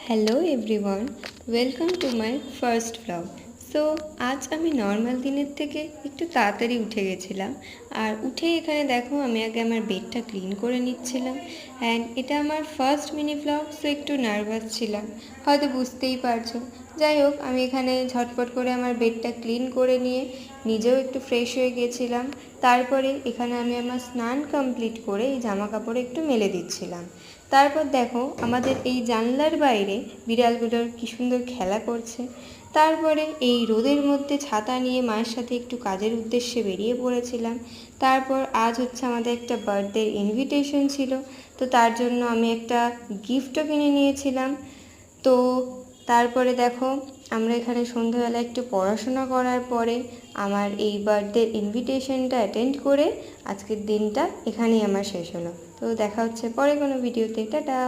Hello everyone, welcome to my first blog. So আজ আমি normal দিনের থেকে একটু তাড়াতাড়ি উঠে গেছিলাম। আর উঠে এখানে দেখো আমি আগে আমার বেডটা ক্লিন করে নিচ্ছিলাম। অ্যান্ড এটা আমার ফার্স্ট মিনি ব্লগ, সো একটু নার্ভাস ছিলাম, হয়তো বুঝতেই পারছো। যাই হোক, আমি এখানে ঝটপট করে আমার বেডটা ক্লিন করে নিয়ে নিজেও একটু ফ্রেশ হয়ে গেছিলাম। তারপরে এখানে আমি আমার স্নান কমপ্লিট করে এই জামা কাপড়ে একটু মেলে দিচ্ছিলাম। তারপর দেখো আমাদের এই জানলার বাইরে বিড়ালগুলোর কী সুন্দর খেলা করছে। তারপরে এই রোদের মধ্যে ছাতা নিয়ে মায়ের সাথে একটু কাজের উদ্দেশ্যে বেরিয়ে পড়েছিলাম। তারপর আজ হচ্ছে আমাদের একটা বার্থডের ইনভিটেশন ছিল, তো তার জন্য আমি একটা গিফটও কিনে নিয়েছিলাম। তো তারপরে দেখো আমরা এখানে সন্ধ্যাবেলা একটু পড়াশোনা করার পরে আমার এই বার্থডে ইনভিটেশনটা অ্যাটেন্ড করে আজকের দিনটা এখানেই আমার শেষ হলো। তো দেখা হচ্ছে পরে কোনো ভিডিওতে। টাটা।